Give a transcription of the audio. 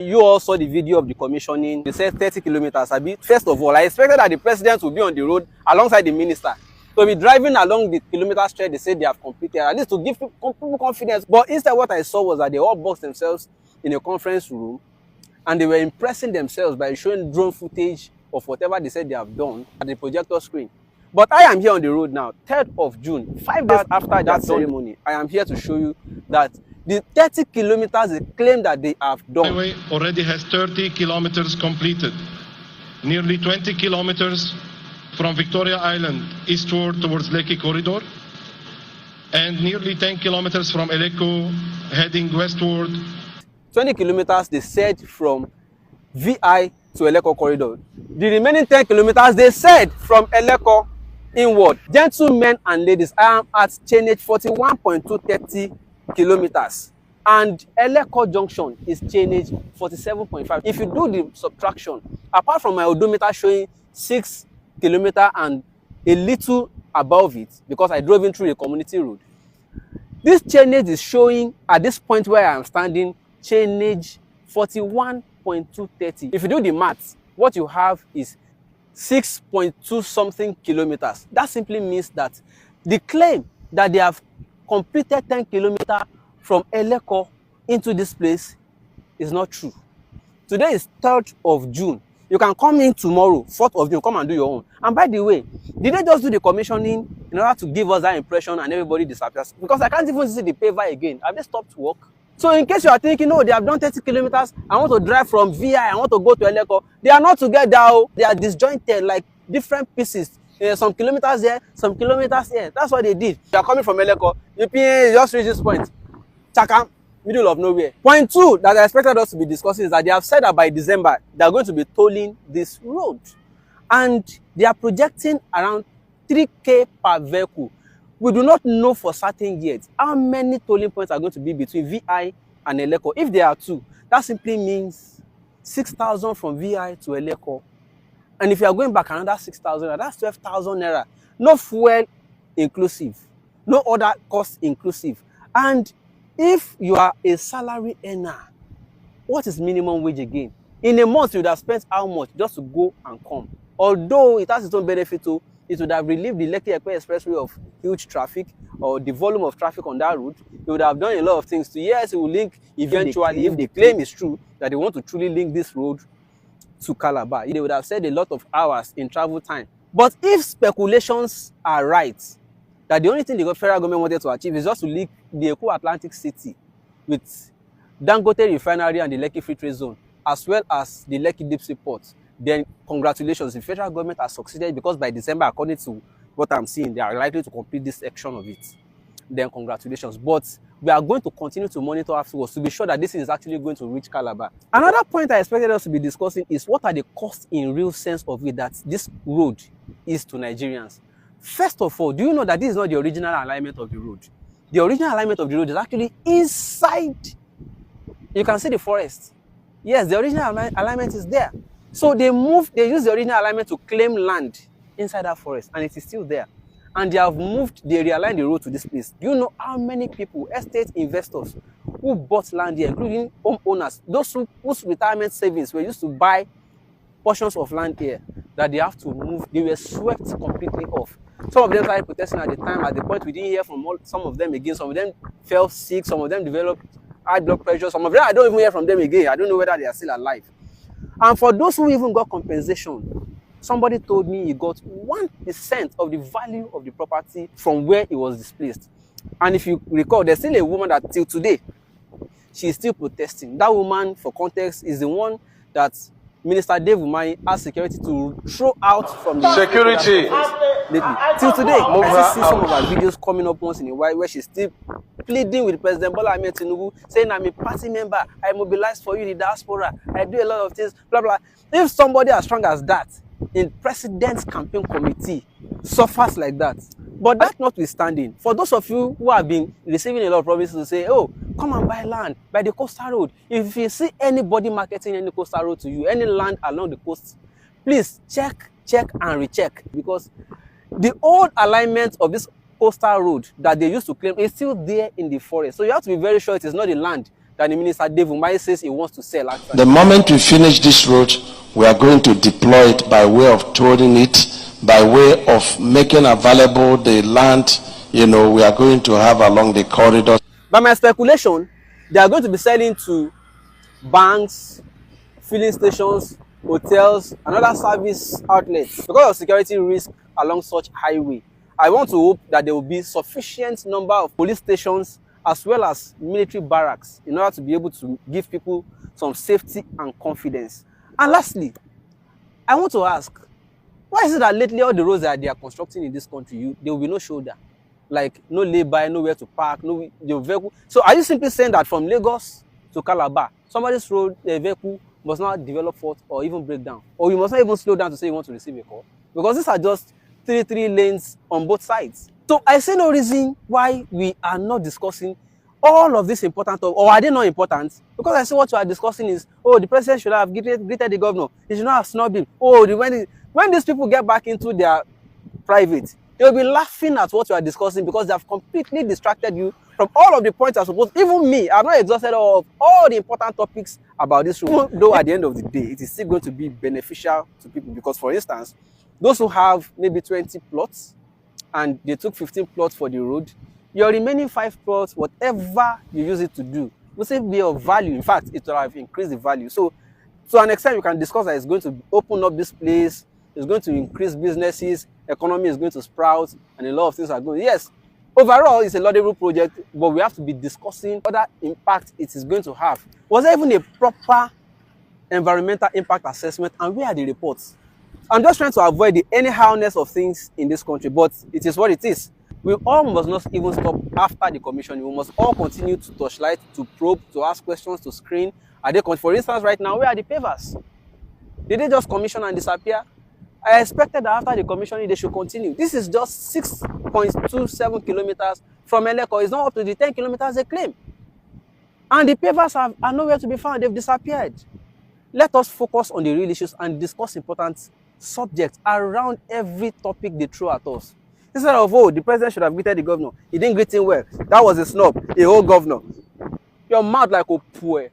You all saw the video of the commissioning. They said 30 kilometers. First of all, I expected that the president would be on the road alongside the minister. So be driving along the kilometer stretch they said they have completed, at least to give people confidence. But instead, what I saw was that they all boxed themselves in a conference room and they were impressing themselves by showing drone footage of whatever they said they have done at the projector screen. But I am here on the road now, 3rd of June, 5 days after that ceremony. I am here to show you that the 30 kilometers they claim that they have done. The highway already has 30 kilometers completed, nearly 20 kilometers from Victoria Island eastward towards lieeee corridor, and nearly 10 kilometers from Eleko heading westward. 20 kilometers they said from VI to Eleko corridor. The remaining 10 kilometers they said from Eleko inward. Gentlemen and ladies, I am at chainage 41.230 kilometers and Eleko junction is chainage 47.5. If you do the subtraction, apart from my odometer showing 6 kilometers and a little above it, because I drove in through a community road, this chainage is showing at this point where I am standing chainage 41.230. If you do the maths, what you have is 6.2 something kilometers. That simply means that the claim that they have completed 10 kilometers from Eleko into this place is not true. Today is 3rd of June. You can come in tomorrow, 4th of June, come and do your own. And by the way, did they just do the commissioning in order to give us that impression and everybody disappears? Because I can't even see the paver again. Have they stopped work? So in case you are thinking, oh, they have done 30 kilometers, I want to drive from VI, I want to go to Eleko, they are not together. They are disjointed like different pieces. Some kilometers there, some kilometers here. That's what they did. You are coming from Eleko, you just reach this point. Chakam, middle of nowhere. Point 2 that I expected us to be discussing is that they have said that by December, they are going to be tolling this road. And they are projecting around 3K per vehicle. We do not know for certain yet how many tolling points are going to be between VI and Eleko. If there are 2, that simply means 6,000 from VI to Eleko. And if you are going back another 6,000, that's 12,000 naira. No fuel inclusive, no other cost inclusive. And if you are a salary earner, what is minimum wage again? In a month, you would have spent how much just to go and come? Although it has its own benefit too, it would have relieved the Lekki-Ekpe Expressway of huge traffic or the volume of traffic on that route. It would have done a lot of things to, yes, it will link eventually, if the claim is true, that they want to truly link this road to Calabar. They would have saved a lot of hours in travel time. But if speculations are right, that the only thing the federal government wanted to achieve is just to link the Eko Atlantic City with Dangote Refinery and the Lekki Free Trade Zone, as well as the Lekki Deep Sea Port, then congratulations, the federal government has succeeded, because by December, according to what I'm seeing, they are likely to complete this section of it. Then congratulations. But we are going to continue to monitor afterwards to be sure that this is actually going to reach Calabar. Another point I expected us to be discussing is what are the costs in real sense of it that this road is to Nigerians. First of all, do you know that this is not the original alignment of the road? The original alignment of the road is actually inside. You can see the forest. Yes, the original alignment is there. So they use the original alignment to claim land inside that forest, and it is still there. And they realigned the road to this place. Do you know how many people, estate investors, who bought land here, including homeowners, those whose retirement savings were used to buy portions of land here, that they have to move? They were swept completely off. Some of them started protesting at the time. At the point, we didn't hear from some of them again. Some of them fell sick. Some of them developed high blood pressure. Some of them, I don't even hear from them again. I don't know whether they are still alive. And for those who even got compensation, somebody told me he got 1% of the value of the property from where it was displaced. And if you recall, there's still a woman that till today, she is still protesting. That woman, for context, is the one that Minister Dave Umahi asked security to throw out from the security. Till today, I still see some of her videos coming up once in a while where she's still pleading with President Bola Ahmed Tinubu, saying, I'm a party member, I mobilize for you in the diaspora, I do a lot of things, blah, blah. If somebody as strong as that in President's campaign committee suffers like that, but that notwithstanding, for those of you who have been receiving a lot of promises to say, oh, come and buy land by the coastal road. If you see anybody marketing any coastal road to you, any land along the coast, please check and recheck, because the old alignment of this coastal road that they used to claim is still there in the forest. So you have to be very sure it is not the land that the minister Dave Umahi says he wants to sell actually. The moment we finish this road, we are going to deploy it by way of touring it, by way of making available the land, we are going to have along the corridor. By my speculation, they are going to be selling to banks, filling stations, hotels, and other service outlets. Because of security risk along such highway, I want to hope that there will be sufficient number of police stations as well as military barracks in order to be able to give people some safety and confidence. And lastly, I want to ask, why is it that lately all the roads that they are constructing in this country, there will be no shoulder? Like no lay-by, nowhere to park, no your vehicle. So are you simply saying that from Lagos to Calabar, somebody's road vehicle must not develop fault or even break down? Or you must not even slow down to say you want to receive a call? Because these are just three lanes on both sides. So I see no reason why we are not discussing all of this important, or are they not important? Because I see what you are discussing is, oh, the president should have greeted the governor. He should not have snubbed him. Oh, when these people get back into their private, they will be laughing at what you are discussing because they have completely distracted you from all of the points I suppose. Even me, I'm not exhausted of all the important topics about this room. Even though at the end of the day, it is still going to be beneficial to people because, for instance, those who have maybe 20 plots and they took 15 plots for the road, your remaining 5 plots, whatever you use it to do, will still be of value. In fact, it will have increased the value. So to an extent, you can discuss that it's going to open up this place, it's going to increase businesses, economy is going to sprout, and a lot of things are going. Yes, overall, it's a laudable project, but we have to be discussing other impact it is going to have. Was there even a proper environmental impact assessment, and where are the reports? I'm just trying to avoid the anyhowness of things in this country, but it is what it is. We all must not even stop after the commission. We must all continue to torchlight, to probe, to ask questions, to screen. Are they, for instance, right now, where are the pavers? Did they just commission and disappear? I expected that after the commissioning, they should continue. This is just 6.27 kilometers from Eleko. It's not up to the 10 kilometers they claim. And the pavers are nowhere to be found. They've disappeared. Let us focus on the real issues and discuss important subjects around every topic they throw at us. Instead of, oh, the president should have greeted the governor. He didn't greet him well. That was a snub. A whole governor. Your mouth like a poor.